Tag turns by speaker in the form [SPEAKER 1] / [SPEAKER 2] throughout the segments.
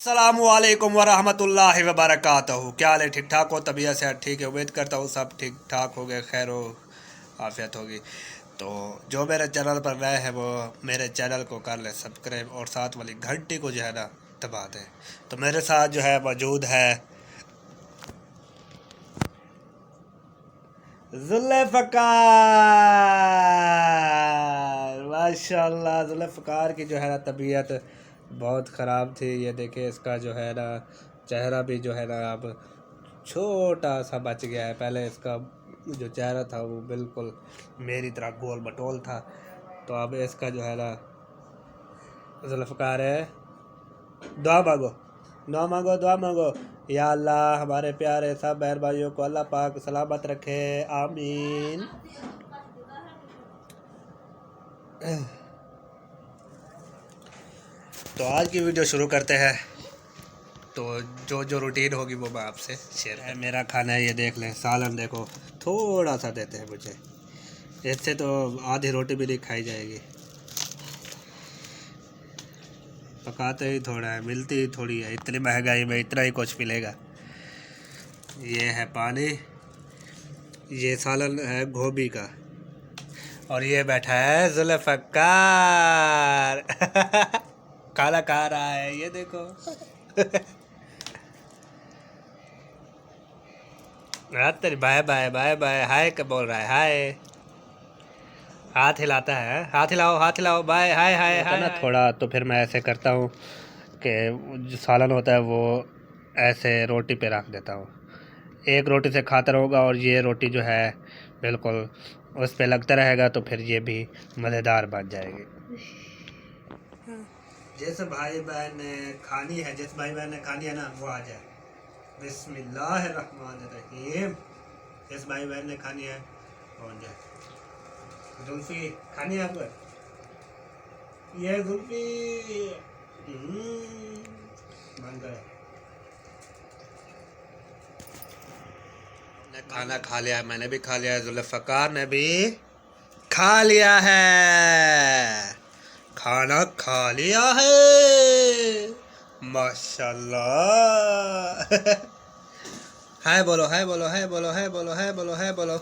[SPEAKER 1] अस्सलामुअलैकुम वरहमतुल्लाहि वबरकातुहू। क्या हाल है? ठीक ठाक हो? तबीयत से ठीक है? उम्मीद करता हूँ सब ठीक ठाक हो गए, खैर हो आफियत होगी। तो जो मेरे चैनल पर नए हैं वो मेरे चैनल को कर ले सब्सक्राइब और साथ वाली घंटी को जो है ना दबा दें। तो मेरे साथ जो है मौजूद है जुल्फ़कार। माशाल्लाह जुल्फ़कार की जो है ना तबीयत बहुत ख़राब थी। ये देखिए इसका जो है ना चेहरा भी जो है ना अब छोटा सा बच गया है। पहले इसका जो चेहरा था वो बिल्कुल मेरी तरह गोल मटोल था। तो अब इसका जो है ना जुल्फ़कार है। दुआ मांगो, दुआ मांगो, दुआ मांगो। या अल्लाह हमारे प्यारे सब बहन भाइयों को अल्लाह पाक सलामत रखे, आमीन। तो आज की वीडियो शुरू करते हैं। तो जो रूटीन होगी वो मैं आपसे शेयर है। मेरा खाना है, ये देख लें। सालन देखो थोड़ा सा देते हैं मुझे, इससे तो आधी रोटी भी नहीं खाई जाएगी। पकाते ही थोड़ा है, मिलती ही थोड़ी है। इतनी महंगाई में इतना ही कुछ मिलेगा। ये है पानी, ये सालन है गोभी का, और ये बैठा है जुल्फ़कार। खाना खा रहा है, ये देखो। तेरी bye bye bye bye hi क्या बोल रहा है? हाय, हाथ हिलाता है। हाथ हिलाओ, हाथ हिलाओ, बाय हाय हाय हाय ना थोड़ा। तो फिर मैं ऐसे करता हूँ कि जो सालन होता है वो ऐसे रोटी पे रख देता हूँ। एक रोटी से खाता रहूँगा और ये रोटी जो है बिल्कुल उस पे लगता रहेगा, तो फिर ये भी मज़ेदार बन जाएगी। जिस भाई बहन ने खानी है, जिस भाई बहन ने खानी है ना वो आ जाए। बिस्मिल्लाहिर्रहमानिर्रहीम। जिस भाई बहन ने खानी है वो आ जाए। जुल्फी खानी है आपको? ये जुल्फी बन गए। खाना खा लिया, मैंने भी खा लिया है, जुल्फ़कार ने भी खा लिया है। खाना खा लिया है, माशाल्लाह। हाय बोलो, हाय बोलो, हाय बोलो, हाय बोलो, हाय बोलो, हाय बोलो।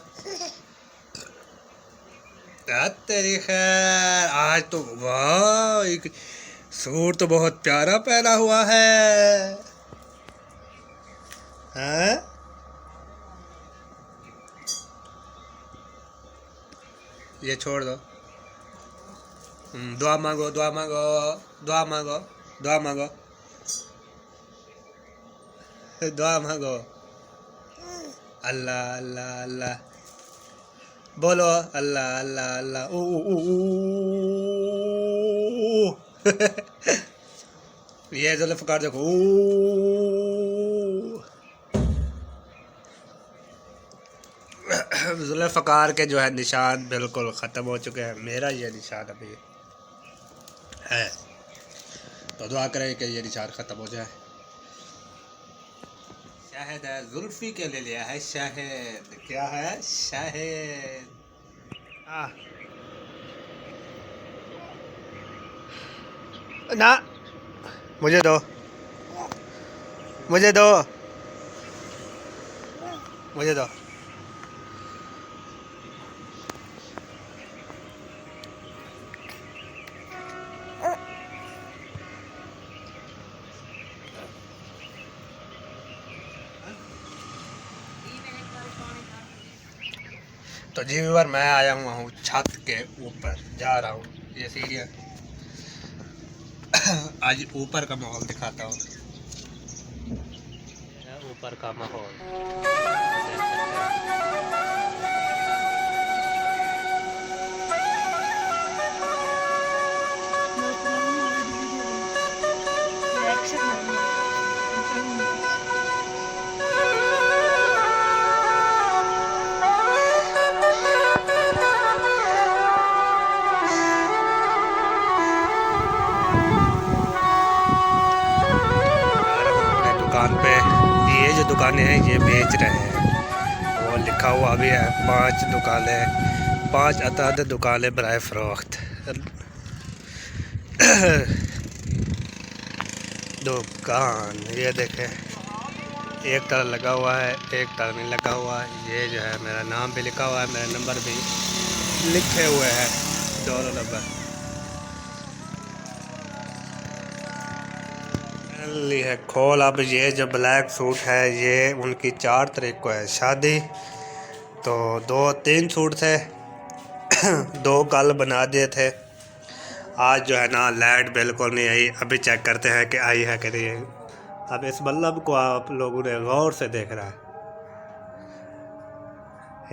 [SPEAKER 1] तेरी खैर। आज तो वाह, एक सूट तो बहुत प्यारा पहना हुआ है। हैं? ये छोड़ दो। दुआ मांगो, दुआ मांगो, दुआ मांगो, दुआ मांगो, दुआ मांगो। अल्लाह अल्लाह अल्लाह बोलो, अल्लाह अल्लाह अल्लाह। ओ ओ ओ ओ। ये जुल्फ़कार देखो। जुल्फ़कार के जो है निशान बिल्कुल ख़त्म हो चुके हैं। मेरा ये निशान अभी है, तो दुआ करें कि ये निशान ख़त्म हो जाए। शाहिद है, जुल्फ़ी के ले लिया है शाहिद। क्या है? शाहिद। ना, मुझे दो, मुझे दो, मुझे दो। तो जी व्यूअर, मैं आया हुआ हूँ छत के ऊपर, जा रहा हूँ। ये सीढ़ियाँ। आज ऊपर का माहौल दिखाता हूँ। ऊपर का माहौल देख सकते हैं। दुकान पे, ये जो दुकानें हैं ये बेच रहे हैं। वो लिखा हुआ भी है 5 दुकानें, 5 अताद दुकानें बराए फ़रोख्त। दुकान ये देखें, एक ताला लगा हुआ है, एक ताला नहीं लगा हुआ है। ये जो है मेरा नाम भी लिखा हुआ है, मेरा नंबर भी लिखे हुए हैं, दोनों नंबर। ली है खोल। अब ये जो ब्लैक सूट है ये उनकी 4 तारीख को है शादी, तो 2-3 सूट थे 2 कल बना दिए थे। आज जो है ना लाइट बिल्कुल नहीं आई, अभी चेक करते हैं कि आई है कि नहीं। अब इस बल्ब को आप लोगों ने गौर से देख रहा है,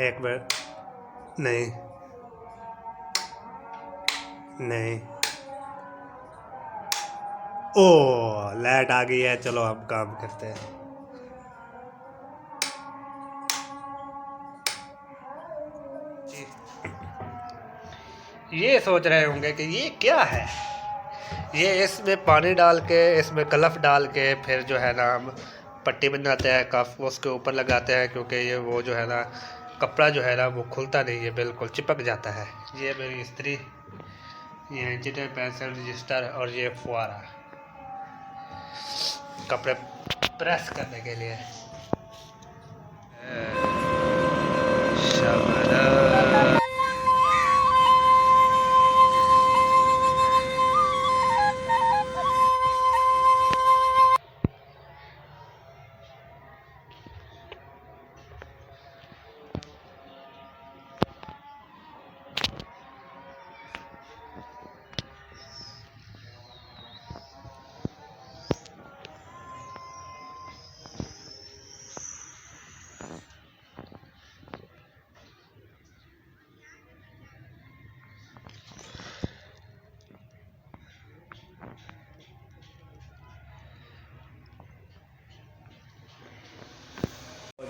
[SPEAKER 1] एक मिनट, नहीं नहीं, ओ लाइट आ गई है, चलो अब काम करते हैं। ये सोच रहे होंगे कि ये क्या है, ये इसमें पानी डाल के, इसमें कलफ डाल के फिर जो है ना हम पट्टी बनाते हैं, कफ उसके ऊपर लगाते हैं, क्योंकि ये वो जो है ना कपड़ा जो है ना वो खुलता नहीं है, बिल्कुल चिपक जाता है। ये मेरी इस्त्री, ये इंजीनियर पेंसिल रजिस्टर और ये फुआरा कपड़े प्रेस करने के लिए।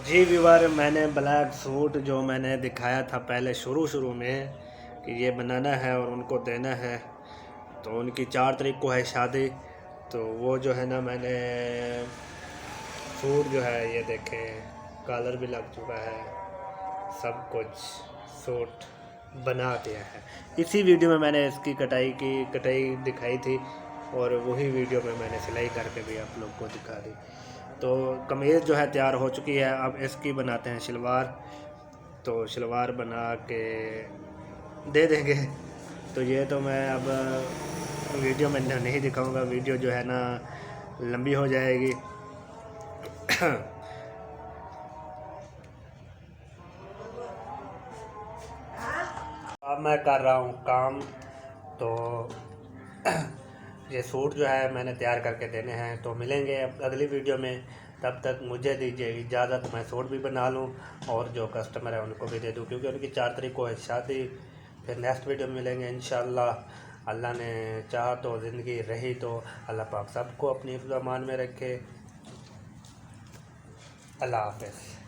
[SPEAKER 1] जी व्यूअर, मैंने ब्लैक सूट जो मैंने दिखाया था पहले शुरू में कि ये बनाना है और उनको देना है, तो उनकी 4 तारीख को है शादी, तो वो जो है ना मैंने सूट जो है ये देखें कलर भी लग चुका है, सब कुछ सूट बना दिया है। इसी वीडियो में मैंने इसकी कटाई दिखाई थी और वही वीडियो में मैंने सिलाई करके भी आप लोग को दिखा दी। तो कमीज़ जो है तैयार हो चुकी है, अब इसकी बनाते हैं शलवार, तो शलवार बना के दे देंगे। तो ये तो मैं अब वीडियो में नहीं दिखाऊंगा, वीडियो जो है ना लंबी हो जाएगी। अब मैं कर रहा हूँ काम, तो ये सूट जो है मैंने तैयार करके देने हैं, तो मिलेंगे अगली वीडियो में। तब तक मुझे दीजिए इजाज़त, मैं सूट भी बना लूँ और जो कस्टमर है उनको भी दे दूँ, क्योंकि उनकी 4 तारीख को है शादी। फिर नेक्स्ट वीडियो में मिलेंगे इंशाअल्लाह। अल्लाह ने चाहा तो ज़िंदगी रही तो अल्लाह पाक सबको अपनी हिफ्ज़-ओ-अमान में रखे। अल्लाह हाफ़िज़।